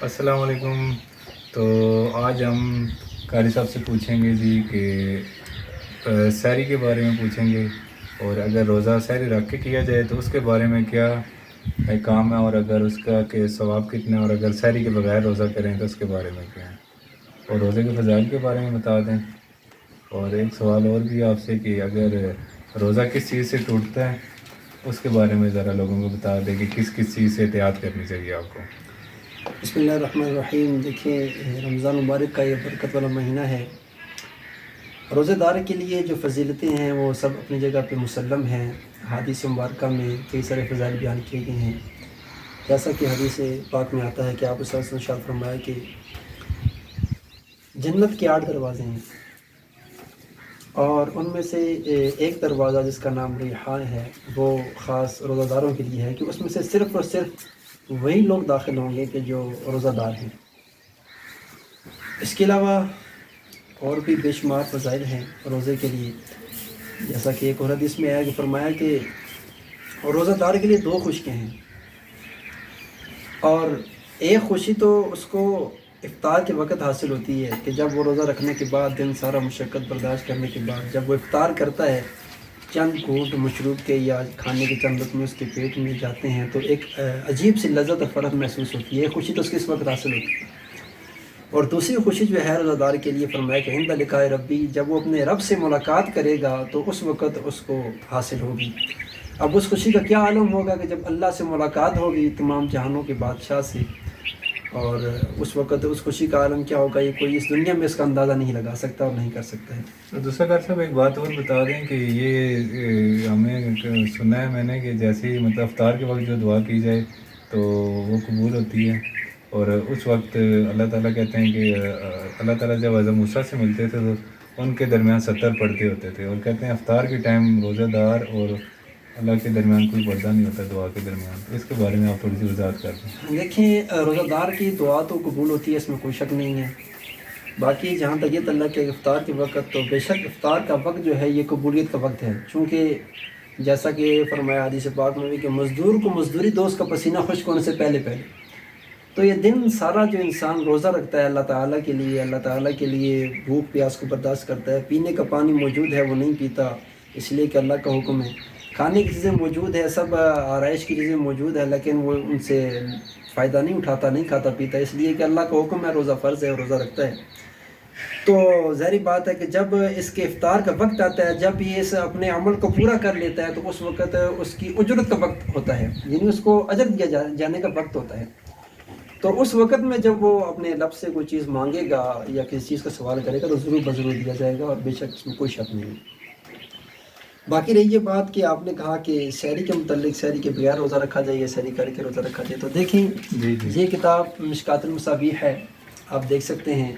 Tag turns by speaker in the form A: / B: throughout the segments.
A: السلام علیکم۔ تو آج ہم قاری صاحب سے پوچھیں گے جی کہ سحری کے بارے میں پوچھیں گے، اور اگر روزہ سحری رکھ کے کیا جائے تو اس کے بارے میں کیا کام ہے، اور اگر اس کا کہ ثواب کتنا ہے، اور اگر سحری کے بغیر روزہ کریں تو اس کے بارے میں کیا ہے، اور روزے کے فضائل کے بارے میں بتا دیں۔ اور ایک سوال اور بھی آپ سے کہ اگر روزہ کس چیز سے ٹوٹتا ہے اس کے بارے میں ذرا لوگوں کو بتا دیں کہ کس کس چیز سے احتیاط کرنی چاہیے آپ کو۔
B: بسم اللہ الرحمن الرحیم۔ دیکھیں، رمضان مبارک کا یہ برکت والا مہینہ ہے۔ روزہ دار کے لیے جو فضیلتیں ہیں وہ سب اپنی جگہ پہ مسلم ہیں۔ حدیث مبارکہ میں کئی سارے فضائل بیان کیے گئے ہیں، جیسا کہ حدیث پاک میں آتا ہے کہ آپ صلی اللہ علیہ وسلم نے ارشاد فرمایا کہ جنت کے 8 دروازے ہیں، اور ان میں سے ایک دروازہ جس کا نام ریحان ہے وہ خاص روزہ داروں کے لیے ہے، کہ اس میں سے صرف اور صرف وہی لوگ داخل ہوں گے کہ جو روزہ دار ہیں۔ اس کے علاوہ اور بھی بے شمار فضائل ہیں روزے کے لیے، جیسا کہ ایک اور حدیث میں آیا کہ فرمایا کہ روزہ دار کے لیے 2 خوشیاں ہیں، اور ایک خوشی تو اس کو افطار کے وقت حاصل ہوتی ہے کہ جب وہ روزہ رکھنے کے بعد دن سارا مشقت برداشت کرنے کے بعد جب وہ افطار کرتا ہے، چند گھونٹ مشروب کے یا کھانے کے چند لقمے اس کے پیٹ میں جاتے ہیں تو ایک عجیب سی لذت اور فرحت محسوس ہوتی ہے۔ یہ خوشی تو اس کے اس وقت حاصل ہوتی ہے۔ اور دوسری خوشی جو ہے روزہ دار کے لیے فرمایا کہ عند لقاء ربی، جب وہ اپنے رب سے ملاقات کرے گا تو اس وقت اس کو حاصل ہوگی۔ اب اس خوشی کا کیا عالم ہوگا کہ جب اللہ سے ملاقات ہوگی تمام جہانوں کے بادشاہ سے، اور اس وقت اس خوشی کا عالم کیا ہوگا، یہ کوئی اس دنیا میں اس کا اندازہ نہیں لگا سکتا اور نہیں کر سکتا ہے۔
A: دوسرا قاری صاحب ایک بات اور بتا دیں کہ یہ ہمیں سنا ہے میں نے کہ جیسے ہی مطلب افطار کے وقت جو دعا کی جائے تو وہ قبول ہوتی ہے، اور اس وقت اللہ تعالیٰ کہتے ہیں کہ اللہ تعالیٰ جب حضرت موسیٰ سے ملتے تھے تو ان کے درمیان 70 پردے ہوتے تھے، اور کہتے ہیں افطار کے ٹائم روزہ دار اور اللہ کے درمیان کوئی پردہ نہیں ہوتا دعا کے درمیان۔ اس کے بارے میں آپ تھوڑی سی وضاحت کر دیں۔
B: دیکھیں، روزہ دار کی دعا تو قبول ہوتی ہے، اس میں کوئی شک نہیں ہے۔ باقی جہاں تک یہ تعلق ہے افطار کے وقت، تو بے شک افطار کا وقت جو ہے یہ قبولیت کا وقت ہے، چونکہ جیسا کہ فرمایا حدیث پاک میں بھی کہ مزدور کو مزدوری دو اس کا پسینہ خشک ہونے سے پہلے پہلے۔ تو یہ دن سارا جو انسان روزہ رکھتا ہے اللہ تعالیٰ کے لیے، اللہ تعالیٰ کے لیے بھوک پیاس کو برداشت کرتا ہے، پینے کا پانی موجود ہے وہ نہیں پیتا اس لیے کہ اللہ کا حکم ہے، کھانے کی چیزیں موجود ہے، سب آرائش کی چیزیں موجود ہے، لیکن وہ ان سے فائدہ نہیں اٹھاتا، نہیں کھاتا پیتا اس لیے کہ اللہ کا حکم ہے، روزہ فرض ہے اور روزہ رکھتا ہے۔ تو ظاہری بات ہے کہ جب اس کے افطار کا وقت آتا ہے، جب یہ اس اپنے عمل کو پورا کر لیتا ہے تو اس وقت اس کی اجرت کا وقت ہوتا ہے، یعنی اس کو اجر دیا جانے کا وقت ہوتا ہے۔ تو اس وقت میں جب وہ اپنے لب سے کوئی چیز مانگے گا یا کسی چیز کا سوال کرے گا تو ضرور بضرور دیا جائے گا، اور بے شک اس میں کوئی شک نہیں ہے۔ باقی رہی یہ بات کہ آپ نے کہا کہ سحری کے متعلق سحری کے بغیر روزہ رکھا جائے یا سحری کر کے روزہ رکھا جائے، تو دیکھیں یہ کتاب مشکات المصابیح ہے، آپ دیکھ سکتے ہیں۔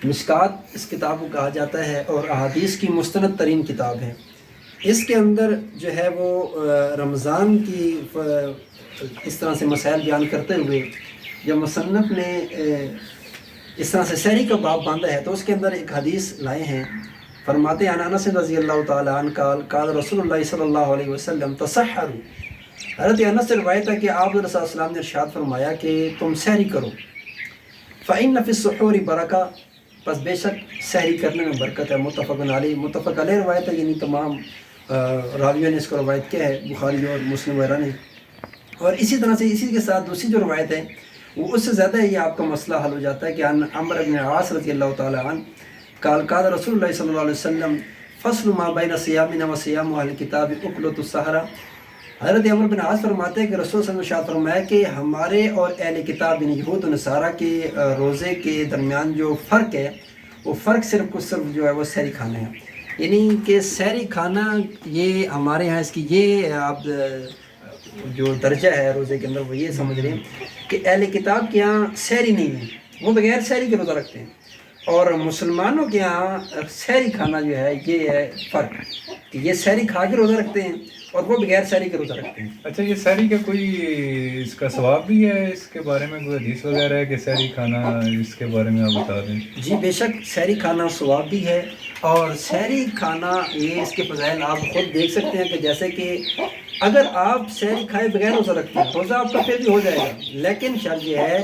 B: مشکات اس کتاب کو کہا جاتا ہے اور احادیث کی مستند ترین کتاب ہے۔ اس کے اندر جو ہے وہ رمضان کی اس طرح سے مسائل بیان کرتے ہوئے جب مصنف نے اس طرح سے سحری کا باب باندھا ہے تو اس کے اندر ایک حدیث لائے ہیں، فرماتے ہیں انس رضی اللہ تعالیٰ عنہ قال رسول اللہ صلی اللہ علیہ وسلم تسحروا، حضرت انس سے روایت ہے کہ آپ صلی اللہ علیہ وسلم نے ارشاد فرمایا کہ تم سحری کرو، فإن فی السحور برکہ، پس بے شک سحری کرنے میں برکت ہے، متفق علیہ، متفق علیہ روایت ہے، یعنی تمام راویوں نے اس کو روایت کیا ہے، بخاری اور مسلم وغیرہ نے۔ اور اسی طرح سے اسی کے ساتھ دوسری جو روایت ہے وہ اس سے زیادہ یہ آپ کا مسئلہ حل ہو جاتا ہے کہ عمرو بن عاص رضی اللہ تعالیٰ عنہ قال رسول اللہ صلی اللہ علیہ وسلم فصل ما بین صیامنا و صیام اہل کتاب اکلۃ السحرہ، حضرت عمرو بن عاص فرماتے ہیں کہ رسول صلی اللہ علیہ وسلم نے فرمایا کہ ہمارے اور اہل کتاب یعنی یہود و نصارہ کے روزے کے درمیان جو فرق ہے وہ فرق صرف جو ہے وہ سحری کھانا ہے، یعنی کہ سحری کھانا یہ ہمارے ہاں اس کی یہ آپ جو درجہ ہے روزے کے اندر وہ یہ سمجھ رہے ہیں کہ اہل کتاب کے یہاں سحری نہیں ہے، وہ بغیر سحری کے روزہ رکھتے ہیں، اور مسلمانوں کے یہاں سحری کھانا جو ہے یہ ہے فرق، کہ یہ سحری کھا کے روزہ رکھتے ہیں اور وہ بغیر سحری کے روزہ رکھتے ہیں۔
A: اچھا، یہ سحری کا کوئی اس کا ثواب بھی ہے، اس کے بارے میں کوئی حدیث وغیرہ ہے کہ سحری کھانا، اس کے بارے میں آپ بتا دیں۔
B: جی بے شک سحری کھانا ثواب بھی ہے، اور سحری کھانا یہ اس کے فضائل آپ خود دیکھ سکتے ہیں کہ جیسے کہ اگر آپ سحری کھائے بغیر روزہ رکھتے ہیں روزہ آپ کا پھر بھی ہو جائے گا، لیکن شرط یہ ہے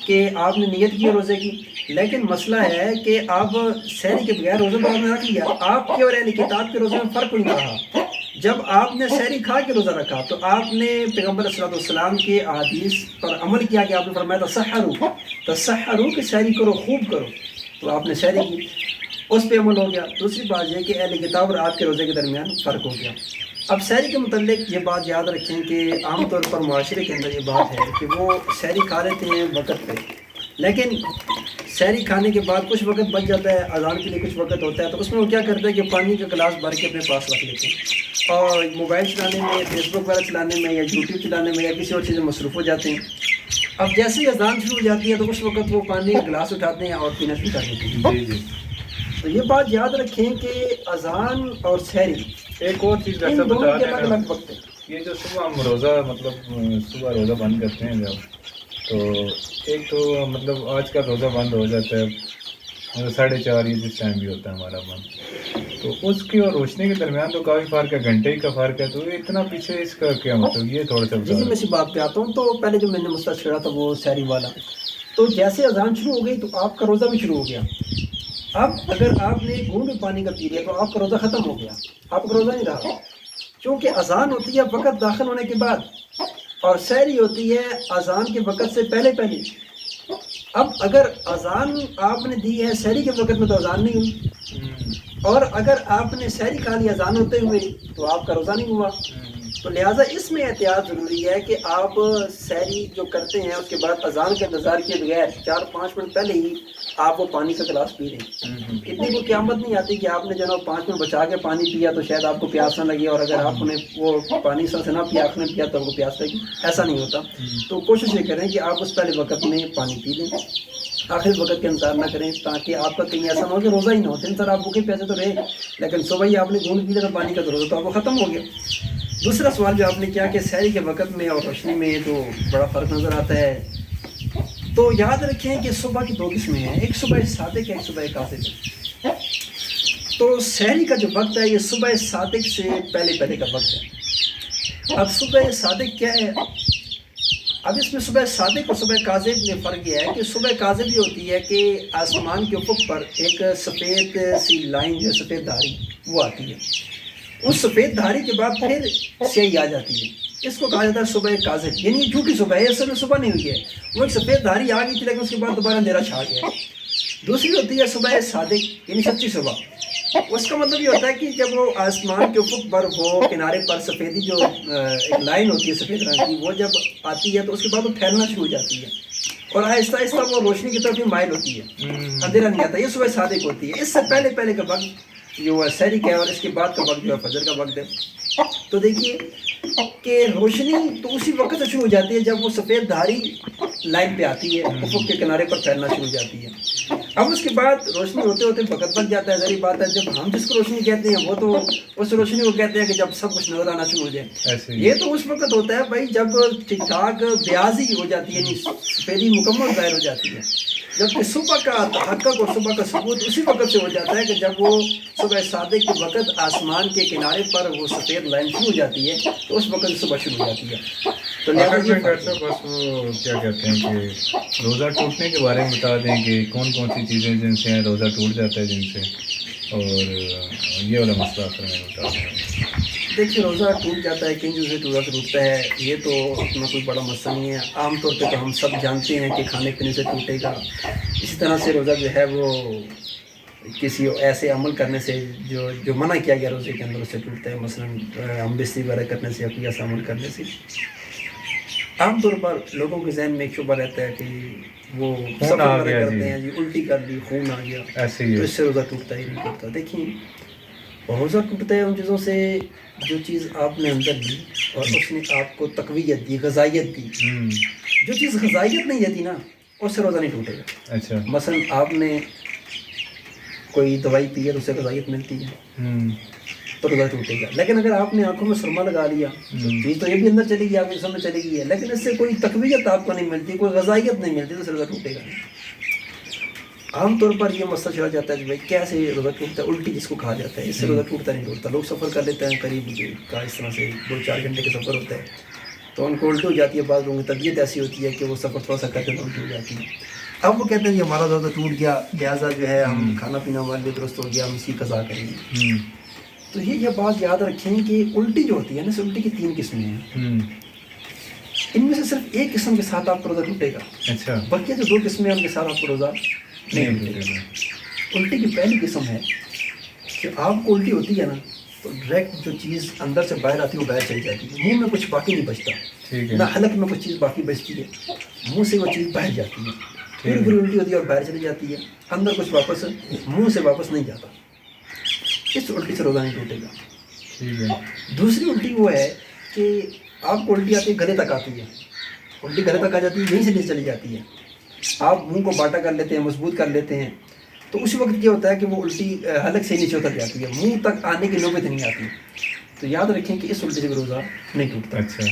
B: کہ آپ نے نیت کی ہے روزے کی، لیکن مسئلہ ہے کہ آپ سحری کے بغیر روزہ تو آپ نے رکھ لیا، آپ کے اور اہل کتاب کے روزے میں فرق نہیں رہا۔ جب آپ نے سحری کھا کے روزہ رکھا تو آپ نے پیغمبر صلی اللہ علیہ وسلم کے احادیث پر عمل کیا کہ آپ نے فرمایا تسحروا کہ سحری کرو، خوب کرو، تو آپ نے سحری کی، اس پہ عمل ہو گیا۔ دوسری بات یہ کہ اہل کتاب اور آپ کے روزے کے درمیان فرق ہو گیا۔ اب سحری کے متعلق یہ بات یاد رکھیں کہ عام طور پر معاشرے کے اندر یہ بات ہے کہ وہ سحری کھا لیتے ہیں وقت پہ، لیکن سحری کھانے کے بعد کچھ وقت بچ جاتا ہے، اذان کے لیے کچھ وقت ہوتا ہے، تو اس میں وہ کیا کرتے ہیں کہ پانی کا گلاس بھر کے اپنے پاس رکھ لیتے ہیں اور موبائل چلانے میں، فیس بک وغیرہ چلانے میں، یا یوٹیوب چلانے میں، یا کسی اور چیز میں مصروف ہو جاتے ہیں۔ اب جیسے ہی اذان شروع ہو جاتی ہے تو اس وقت وہ پانی کا گلاس اٹھاتے ہیں اور پینا شروع کر دیتے ہیں۔
A: جی جی،
B: تو یہ بات یاد رکھیں کہ اذان اور سحری
A: ایک اور چیز
B: ان
A: جیسا
B: دونوں
A: بتا
B: کے
A: دیں
B: الگ
A: نا،
B: الگ وقت ہے۔
A: یہ جو صبح ہم روزہ مطلب صبح روزہ بند کرتے ہیں جب، تو ایک تو مطلب آج کا روزہ بند ہو جاتا ہے 4:30 یہ جس ٹائم بھی ہوتا ہے ہمارا بند، تو اس کی اور روشنی کے درمیان تو کافی فرق ہے، گھنٹے ہی کا فرق ہے، تو یہ اتنا پیچھے اس کا کیا مطلب، یہ تھوڑا سا
B: جی
A: بتا
B: جی،
A: دیں۔
B: میں اسی بات پہ آتا ہوں۔ تو پہلے جو میں نے مسئلہ چھڑا تھا وہ سحری والا، تو جیسے اذان شروع ہو گئی تو آپ کا روزہ بھی شروع ہو گیا۔ اب اگر آپ نے ایک گھونٹ بھی پانی کا پی لیا تو آپ کا روزہ ختم ہو گیا، آپ کا روزہ نہیں رہا، کیونکہ اذان ہوتی ہے وقت داخل ہونے کے بعد اور سحری ہوتی ہے اذان کے وقت سے پہلے پہلے۔ اب اگر اذان آپ نے دی ہے سحری کے وقت میں تو اذان نہیں ہوئی، اور اگر آپ نے سحری کھا لی اذان ہوتے ہوئے تو آپ کا روزہ نہیں ہوا۔ تو لہٰذا اس میں احتیاط ضروری ہے کہ آپ سحری جو کرتے ہیں اس کے بعد اذان کا انتظار کیے بغیر 4-5 منٹ پہلے ہی آپ وہ پانی کا گلاس پی لیں۔ اتنی کوئی قیامت نہیں آتی کہ آپ نے جناب 5 منٹ بچا کے پانی پیا تو شاید آپ کو پیاس نہ لگے، اور اگر آپ نے وہ پانی سے نہ پیا، آپ نے پیا تو آپ کو پیاس لگی، ایسا نہیں ہوتا۔ تو کوشش یہ کریں کہ آپ اس پہلے وقت میں پانی پی لیں، آخر وقت کا انتظار نہ کریں، تاکہ آپ کا کہیں ایسا نہ ہو کہ روزہ ہی نہ ہو، دن سر آپ بھوکے پیاسے تو رہے لیکن صبح ہی آپ نے گھونٹ پی لیا تو پانی کا تو روزہ تو آپ کو ختم ہو گیا۔ دوسرا سوال جو آپ نے کیا کہ سحری کے وقت میں اور روشنی میں تو بڑا فرق نظر آتا ہے، تو یاد رکھیں کہ صبح کی 2 قسمیں ہیں، ایک صبح صادق ہے، ایک صبح کاذب ہے۔ تو سحری کا جو وقت ہے یہ صبح صادق سے پہلے پہلے کا وقت ہے۔ اب صبح صادق کیا ہے؟ اب اس میں صبح صادق اور صبح کاذب میں فرق یہ ہے کہ صبح کاذب یہ ہوتی ہے کہ آسمان کے افق پر ایک سفید سی لائن جو سفید دھاری وہ آتی ہے، اس سفید دھاری کے بعد پھر سیاہی آ جاتی ہے، اس کو کہا جاتا ہے صبح کاذب، یعنی یہ جھوٹی صبح ہے، اصل میں صبح نہیں ہوئی ہے، وہ ایک سفید دھاری آ گئی تھی لیکن اس کے بعد دوبارہ اندھیرا چھا گیا ہے۔ دوسری ہوتی ہے صبح صادق، یعنی سچی صبح، اس کا مطلب یہ ہوتا ہے کہ جب وہ آسمان کے افق پر ہو، کنارے پر سفیدی جو ایک لائن ہوتی ہے سفید رنگ کی وہ جب آتی ہے تو اس کے بعد وہ پھیلنا شروع ہو جاتی ہے اور آہستہ آہستہ وہ روشنی کی طرف بھی مائل ہوتی ہے، اندھیرا نہیں آتا، یہ صبح صادق ہوتی ہے۔ اس سے پہلے پہلے کا وقت جو ہے سحری کا ہے اور اس کے بعد کا وقت جو ہے فجر کا وقت ہے۔ تو دیکھیے کہ روشنی تو اسی وقت سے شروع ہو جاتی ہے جب وہ سفید دھاری لائن پہ آتی ہے، افق کے کنارے پر پھیلنا شروع ہو جاتی ہے۔ اب اس کے بعد روشنی ہوتے ہوتے وقت بچ جاتا ہے، ظاہر بات ہے جب ہم جس کو روشنی کہتے ہیں وہ تو اس روشنی کو کہتے ہیں کہ جب سب کچھ نظر آنا شروع ہو جائے، یہ تو اس وقت ہوتا ہے بھائی جب ٹھیک ٹھاک بیاضی ہو جاتی ہے، یعنی سفیدی مکمل ظاہر ہو جاتی ہے، جبکہ صبح کا تحقق اور صبح کا ثبوت اسی وقت سے ہو جاتا ہے کہ جب وہ صبح صادق کے وقت آسمان کے کنارے پر وہ سفید لائن شروع ہو جاتی ہے تو اس وقت صبح شروع ہو جاتی ہے۔ تو
A: آخر
B: لہٰذا
A: میں ڈاکٹر صاحب بس وہ کیا کہتے ہیں کہ روزہ ٹوٹنے کے بارے میں بتا دیں کہ کون کون سی چیزیں جن سے روزہ ٹوٹ جاتا ہے جن سے، اور یہ والا مسئلہ آخر میں بتا دیں۔
B: دیکھیے روزہ ٹوٹ جاتا ہے، کن چیزوں سے روزہ ٹوٹتا ہے یہ تو اتنا کوئی بڑا مسئلہ نہیں ہے، عام طور پہ تو ہم سب جانتے ہیں کہ کھانے پینے سے ٹوٹے گا، اسی طرح سے روزہ جو ہے وہ کسی ایسے عمل کرنے سے جو منع کیا گیا روزے کے اندر اس سے ٹوٹتا ہے، مثلاً ہم بستری وغیرہ کرنے سے یا کوئی ایسا عمل کرنے سے۔ عام طور پر لوگوں کے ذہن میں ایک شبہ رہتا ہے کہ وہ سفر وغیرہ کرتے ہیں، جی الٹی کر لی، خون آ گیا،
A: ایسے ہی
B: تو اس سے روزہ ٹوٹتا ہی نہیں ٹوٹتا۔ دیکھیں روزہ ٹوٹتا ہے ان چیزوں سے جو چیز آپ نے اندر لی اور اس نے آپ کو تقویت دی، غذائیت دی، جو چیز غذائیت نہیں دیتی نا اس سے روزہ نہیں ٹوٹے گا۔
A: اچھا،
B: مثلا آپ نے کوئی دوائی پی ہے تو اسے غذائیت ملتی ہے تو روزہ ٹوٹے گا، لیکن اگر آپ نے آنکھوں میں سرما لگا لیا چیز تو یہ بھی اندر چلی گئی، آپ کے جسم میں چلی گئی ہے، لیکن اس سے کوئی تقویت آپ کو نہیں ملتی، کوئی غذائیت نہیں ملتی تو روزہ ٹوٹے گا۔ عام طور پر یہ مسئلہ چلا جاتا ہے کہ بھائی کیسے روزہ ٹوٹتا ہے، الٹی جس کو کہا جاتا ہے، اس سے روزہ ٹوٹتا نہیں ٹوٹتا. لوگ سفر کر لیتے ہیں قریب کا اس طرح سے 2-4 گھنٹے کا سفر ہوتا ہے تو ان کو الٹی ہو جاتی ہے. بعض لوگوں کی طبیعت ایسی ہوتی ہے کہ وہ سفر تھوڑا سا کرتے ہیں تو الٹی ہو جاتی ہے. اب وہ کہتے ہیں کہ ہمارا روزہ ٹوٹ گیا، لہٰذا جو ہے ہم کھانا پینا ہمارے لیے درست ہو گیا، ہم اس کی قضا کریں گے. تو یہ بات یاد رکھیں کہ الٹی جو ہوتی ہے نا، الٹی کی 3 قسمیں ہیں. ان میں سے صرف ایک قسم کے ساتھ آپ کا روزہ ٹوٹے گا.
A: اچھا.
B: باقی جو 2 قسمیں ہیں ان کے ساتھ آپ کا روزہ نہیں ٹوٹے گا. الٹی کی پہلی قسم ہے کہ آپ کو الٹی ہوتی ہے نا تو ڈائریکٹ جو چیز اندر سے باہر آتی ہے وہ باہر چلی جاتی ہے، منہ میں کچھ باقی نہیں بچتا، نہ حلق میں کچھ چیز باقی بچتی ہے، منہ سے وہ چیز باہر جاتی ہے، پھر الٹی ہوتی ہے اور باہر چلی جاتی ہے، اندر کچھ واپس منہ سے واپس نہیں جاتا. اس الٹی سے روزہ نہیں ٹوٹے گا. دوسری الٹی وہ ہے کہ آپ کو الٹی آتی ہے گلے تک آتی ہے، الٹی گلے تک آ جاتی ہے، یہیں سے نیچے چلی جاتی ہے، آپ منہ کو باٹا کر لیتے ہیں، مضبوط کر لیتے ہیں، تو اسی وقت کیا ہوتا ہے کہ وہ الٹی حلق سے نیچے اتر جاتی ہے، منہ تک آنے کی نوبت نہیں آتی. تو یاد رکھیں کہ اس الٹی سے روزہ نہیں ٹوٹتا.
A: اچھا.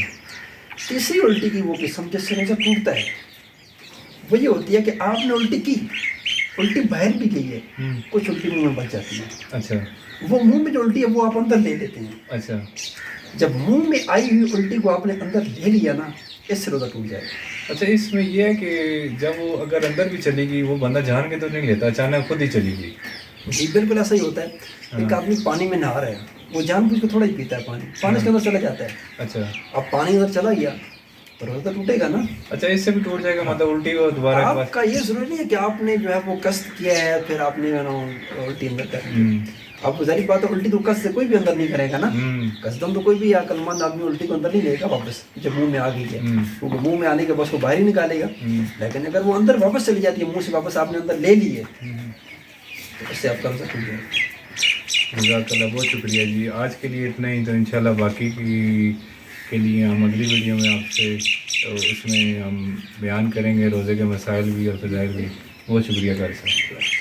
B: تیسری الٹی کی وہ قسم جس سے روزہ ٹوٹتا ہے وہ یہ ہوتی ہے کہ آپ نے الٹی کی، الٹی باہر بھی گئی ہے، کچھ الٹی منہ میں بچ جاتی ہے.
A: اچھا.
B: وہ منہ میں جو الٹی ہے وہ آپ اندر لے لیتے ہیں.
A: اچھا.
B: جب منہ میں آئی ہوئی الٹی کو آپ نے اندر لے لیا نا، اس سے روزہ ٹوٹ جائے گا.
A: اچھا. اس میں یہ ہے کہ جب وہ اگر اندر بھی چلی گئی وہ بندہ جان کے تو نہیں لیتا، اچانک خود ہی چلی گئی.
B: جی بالکل ایسا ہی ہوتا ہے. ایک آدمی پانی میں نہا رہا ہے، وہ جان بوجھ کے تھوڑا ہی پیتا ہے پانی اس کے اندر چلا جاتا ہے.
A: اچھا.
B: اب پانی اندر چلا گیا تو روزہ ٹوٹے گا نا.
A: اچھا. اس سے بھی ٹوٹ جائے گا، مطلب الٹی کو دوبارہ
B: آپ کا یہ ضروری نہیں ہے کہ آپ نے جو ہے وہ قصد کیا ہے پھر آپ نے الٹی اندر کر دی. آپ کو ظاہر بات ہے الٹی تو قصد سے کوئی بھی اندر نہیں کرے گا نا. قصدن تو کوئی بھی عقل مند آدمی الٹی کو اندر نہیں لے گا واپس جب منہ میں آ گئی ہے، کیونکہ منہ میں آنے کے بعد وہ باہر ہی نکالے گا. لیکن اگر وہ اندر واپس چلی جاتی ہے، منہ سے واپس آپ نے اندر لے لی ہے تو اس سے آپ کا روزہ ٹوٹ جائے گا.
A: جزاک اللہ. بہت شکریہ جی. آج کے لیے اتنا ہی. تو انشاءاللہ باقی کے لیے ہم اگلی ویڈیو میں آپ سے اس میں ہم بیان کریں گے روزے کے مسائل بھی اور فضائل بھی. بہت شکریہ کاری صاحب.